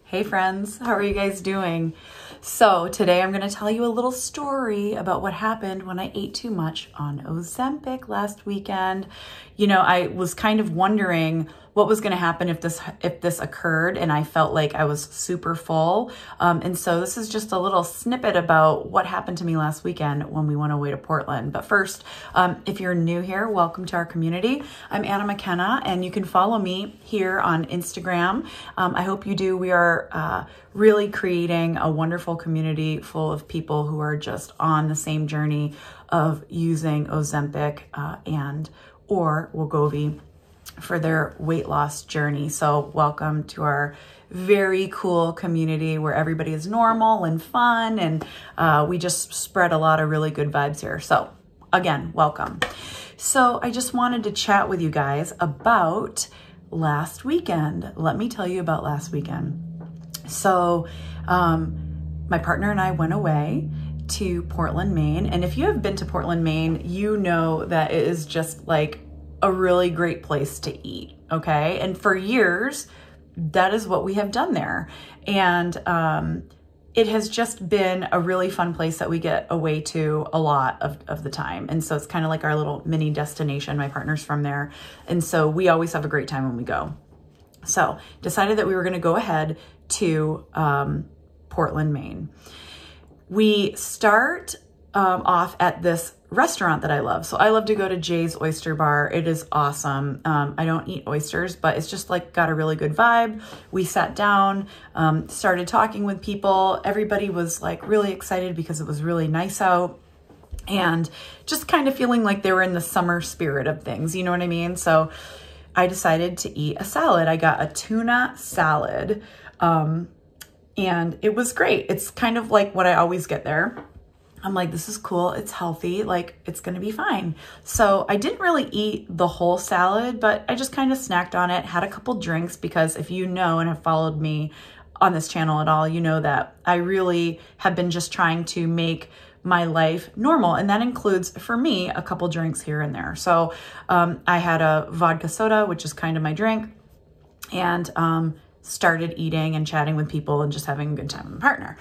Hey friends, how are you guys doing? So today I'm going to tell you a little story about what happened when I ate too much on Ozempic last weekend. You know, I was kind of wondering what was going to happen if this occurred, and I felt like I was super full. And so this is just a little snippet about what happened to me last weekend when we went away to Portland. But first, if you're new here, welcome to our community. I'm Anna Mckenna, and you can follow me here on Instagram. I hope you do. We are really creating a wonderful community full of people who are just on the same journey of using Ozempic and or Wegovy for their weight loss journey. So welcome to our very cool community where everybody is normal and fun, and we just spread a lot of really good vibes here. So again, welcome. So I just wanted to chat with you guys about last weekend. Let me tell you about last weekend. So my partner and I went away to Portland, Maine. And if you have been to Portland, Maine, you know that it is just like a really great place to eat, okay? And for years, that is what we have done there. And it has just been a really fun place that we get away to a lot of the time. And so it's kind of like our little mini destination. My partner's from there. And so we always have a great time when we go. So decided that we were going to go ahead to Portland, Maine. We start off at this restaurant that I love. So I love to go to Jay's Oyster Bar. It is awesome. I don't eat oysters, but it's just like got a really good vibe. We sat down, started talking with people. Everybody was like really excited because it was really nice out and just kind of feeling like they were in the summer spirit of things. You know what I mean? So I decided to eat a salad. I got a tuna salad, and it was great. It's kind of like what I always get there. I'm like, this is cool. It's healthy. Like, it's going to be fine. So I didn't really eat the whole salad, but I just kind of snacked on it, had a couple drinks, because if you know and have followed me on this channel at all, you know that I really have been just trying to make my life normal. And that includes, for me, a couple drinks here and there. So I had a vodka soda, which is kind of my drink, and started eating and chatting with people and just having a good time with my partner.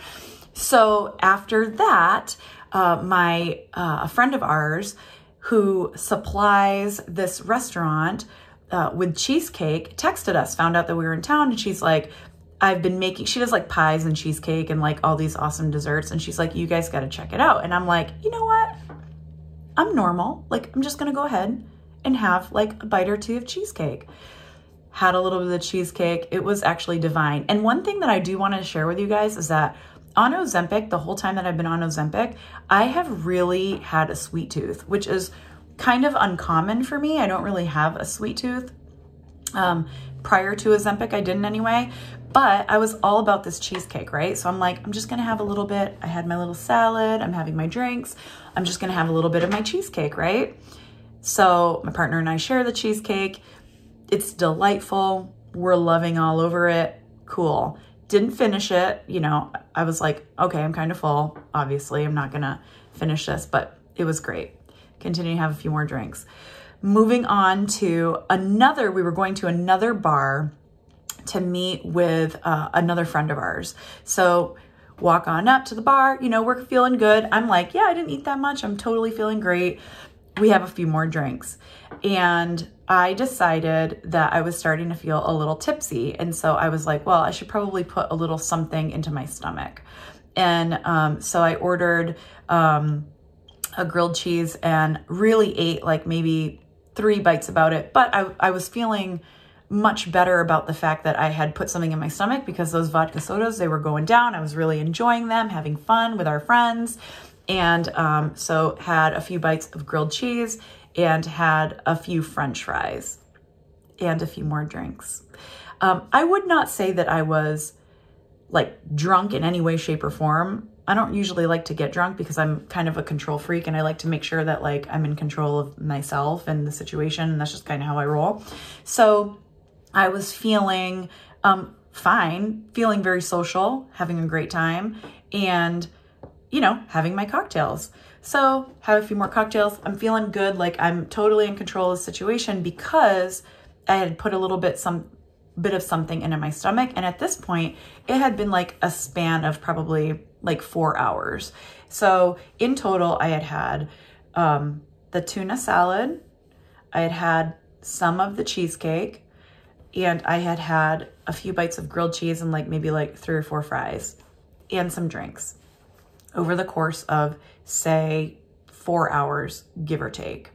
So after that, a friend of ours who supplies this restaurant with cheesecake texted us, found out that we were in town, and she's like, I've been making, she does like pies and cheesecake and like all these awesome desserts. And she's like, you guys got to check it out. And I'm like, you know what? I'm normal. Like, I'm just going to go ahead and have like a bite or two of cheesecake. Had a little bit of the cheesecake. It was actually divine. And one thing that I do want to share with you guys is that on Ozempic, the whole time that I've been on Ozempic, I have really had a sweet tooth, which is kind of uncommon for me. I don't really have a sweet tooth. Prior to Ozempic, I didn't anyway, but I was all about this cheesecake, right? So I'm like, I'm just going to have a little bit. I had my little salad. I'm having my drinks. I'm just going to have a little bit of my cheesecake, right? So my partner and I share the cheesecake. It's delightful. We're loving all over it. Cool. Didn't finish it. You know, I was like, okay, I'm kind of full. Obviously, I'm not going to finish this, but it was great. Continue to have a few more drinks. Moving on to we were going to another bar to meet with another friend of ours. So walk on up to the bar, you know, we're feeling good. I'm like, yeah, I didn't eat that much. I'm totally feeling great. We have a few more drinks. And I decided that I was starting to feel a little tipsy. And so I was like, well, I should probably put a little something into my stomach. And so I ordered a grilled cheese and really ate like maybe 3 bites about it. But I was feeling much better about the fact that I had put something in my stomach, because those vodka sodas, they were going down. I was really enjoying them, having fun with our friends. And so had a few bites of grilled cheese and had a few French fries and a few more drinks. I would not say that I was like drunk in any way, shape, or form. I don't usually like to get drunk because I'm kind of a control freak, and I like to make sure that like I'm in control of myself and the situation, and that's just kind of how I roll. So I was feeling fine, feeling very social, having a great time, and you know, having my cocktails. So have a few more cocktails. I'm feeling good. Like I'm totally in control of the situation because I had put a little bit bit of something into my stomach. And at this point, it had been like a span of probably like 4 hours. So in total, I had the tuna salad, I had some of the cheesecake, and I had a few bites of grilled cheese and like maybe like 3 or 4 fries and some drinks over the course of, say, 4 hours, give or take.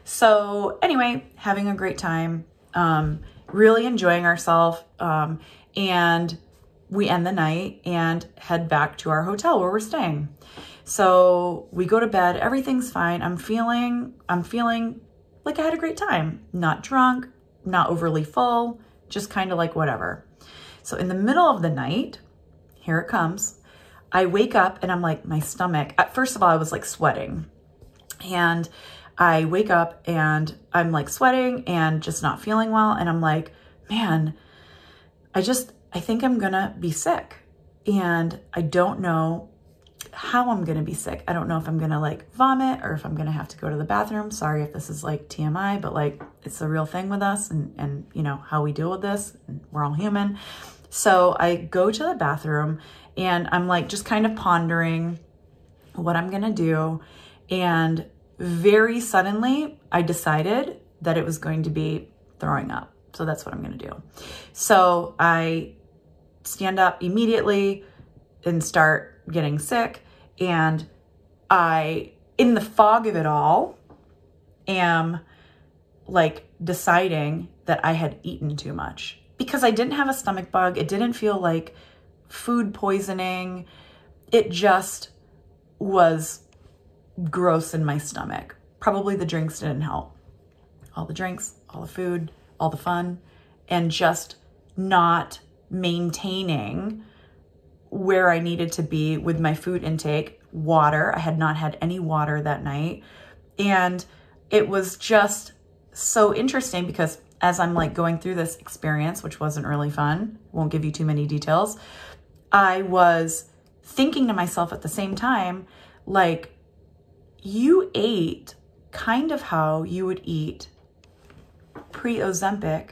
So anyway, having a great time, really enjoying ourselves, and we end the night and head back to our hotel where we're staying. So we go to bed, everything's fine. I'm feeling like I had a great time, not drunk, not overly full, just kind of like whatever. So in the middle of the night, here it comes, I wake up and I'm like, my stomach, first of all, I was like sweating, and I wake up and I'm like sweating and just not feeling well. And I'm like, man, I think I'm gonna be sick, and I don't know how I'm gonna be sick. I don't know if I'm gonna like vomit or if I'm gonna have to go to the bathroom. Sorry if this is like TMI, but like it's a real thing with us, and you know how we deal with this, and we're all human. So I go to the bathroom and I'm like just kind of pondering what I'm gonna do, and very suddenly I decided that it was going to be throwing up. So that's what I'm gonna do. So I stand up immediately and start getting sick, and I, in the fog of it all, am like deciding that I had eaten too much, because I didn't have a stomach bug. It didn't feel like food poisoning. It just was gross in my stomach. Probably the drinks didn't help. All the drinks, all the food, all the fun, and just not maintaining where I needed to be with my food intake. Water, I had not had any water that night. And it was just so interesting, because as I'm like going through this experience, which wasn't really fun, won't give you too many details, I was thinking to myself at the same time, like, you ate kind of how you would eat pre-Ozempic.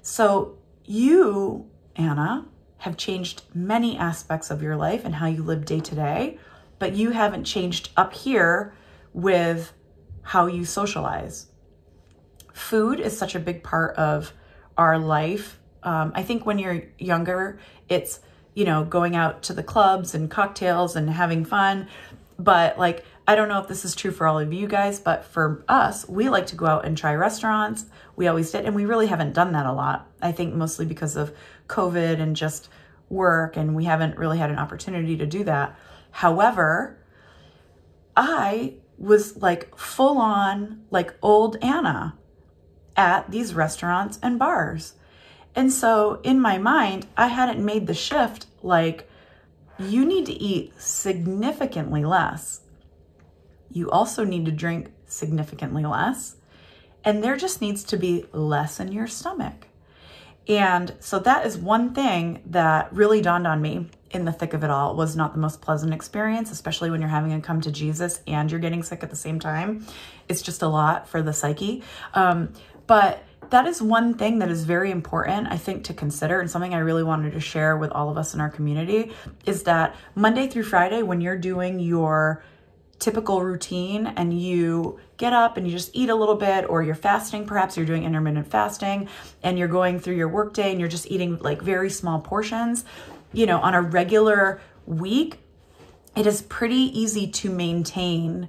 So you, Anna, have changed many aspects of your life and how you live day to day, but you haven't changed up here with how you socialize. Food is such a big part of our life. I think when you're younger, it's, you know, going out to the clubs and cocktails and having fun. But like, I don't know if this is true for all of you guys, but for us, we like to go out and try restaurants. We always did. And we really haven't done that a lot. I think mostly because of COVID and just work, and we haven't really had an opportunity to do that. However, I was like full on like old Anna at these restaurants and bars. And so in my mind, I hadn't made the shift, like, you need to eat significantly less. You also need to drink significantly less. And there just needs to be less in your stomach. And so that is one thing that really dawned on me in the thick of it all. It was not the most pleasant experience, especially when you're having to come to Jesus and you're getting sick at the same time. It's just a lot for the psyche. But that is one thing that is very important, I think, to consider, and something I really wanted to share with all of us in our community, is that Monday through Friday, when you're doing your typical routine and you get up and you just eat a little bit, or you're fasting, perhaps you're doing intermittent fasting and you're going through your workday and you're just eating like very small portions, you know, on a regular week, it is pretty easy to maintain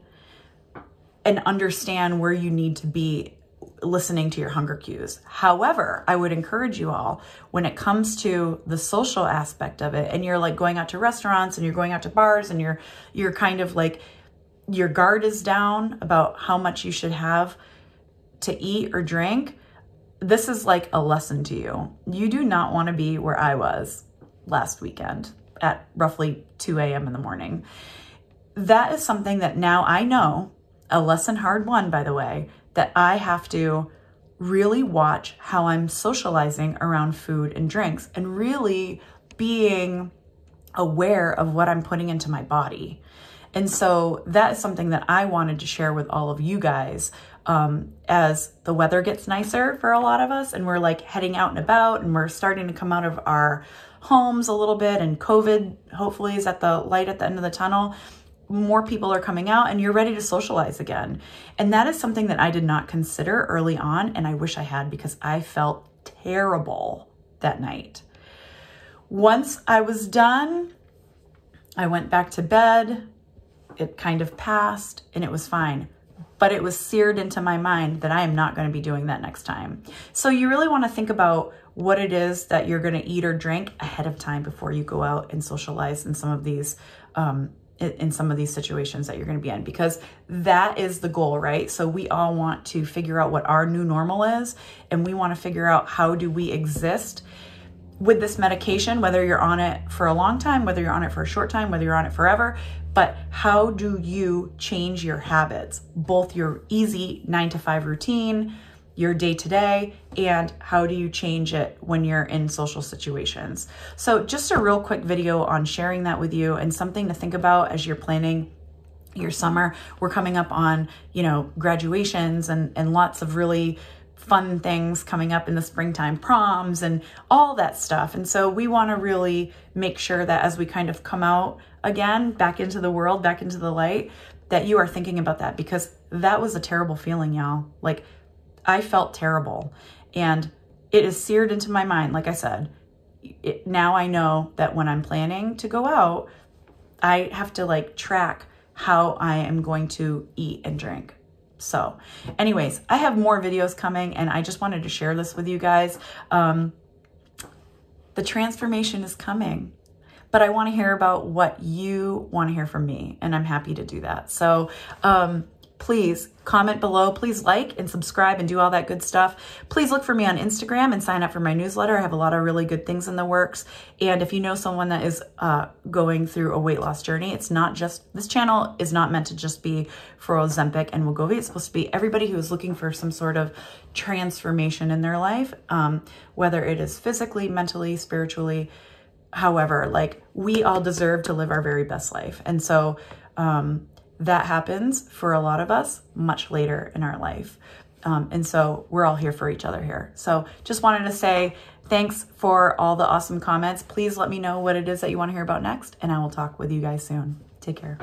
and understand where you need to be listening to your hunger cues. However, I would encourage you all, when it comes to the social aspect of it, and you're like going out to restaurants and you're going out to bars and you're kind of like, your guard is down about how much you should have to eat or drink, this is like a lesson to you. You do not want to be where I was last weekend at roughly 2 a.m. in the morning. That is something that now I know, a lesson hard won, by the way, that I have to really watch how I'm socializing around food and drinks, and really being aware of what I'm putting into my body. And so that is something that I wanted to share with all of you guys, as the weather gets nicer for a lot of us and we're like heading out and about and we're starting to come out of our homes a little bit and COVID hopefully is at the light at the end of the tunnel, more people are coming out and you're ready to socialize again. And that is something that I did not consider early on, and I wish I had, because I felt terrible that night. Once I was done, I went back to bed. It kind of passed and it was fine. But it was seared into my mind that I am not going to be doing that next time. So you really want to think about what it is that you're going to eat or drink ahead of time before you go out and socialize in some of these situations that you're going to be in, because that is the goal, right? So we all want to figure out what our new normal is, and we want to figure out how do we exist with this medication, whether you're on it for a long time, whether you're on it for a short time, whether you're on it forever, but how do you change your habits, both your easy 9 to 5 routine, your day-to-day, and how do you change it when you're in social situations. So just a real quick video on sharing that with you and something to think about as you're planning your summer. We're coming up on, you know, graduations and lots of really fun things coming up in the springtime, proms and all that stuff. And so we want to really make sure that as we kind of come out again, back into the world, back into the light, that you are thinking about that, because that was a terrible feeling, y'all. Like, I felt terrible and it is seared into my mind. Like I said, now I know that when I'm planning to go out, I have to like track how I am going to eat and drink. So anyways, I have more videos coming and I just wanted to share this with you guys. The transformation is coming, but I want to hear about what you want to hear from me, and I'm happy to do that. So, please comment below, please like and subscribe and do all that good stuff. Please look for me on Instagram and sign up for my newsletter. I have a lot of really good things in the works. And if you know someone that is going through a weight loss journey, it's not just, this channel is not meant to just be for Ozempic and Wegovy. It's supposed to be everybody who is looking for some sort of transformation in their life, whether it is physically, mentally, spiritually, however, like we all deserve to live our very best life. And so, that happens for a lot of us much later in our life. And so we're all here for each other here. So just wanted to say thanks for all the awesome comments. Please let me know what it is that you want to hear about next, and I will talk with you guys soon. Take care.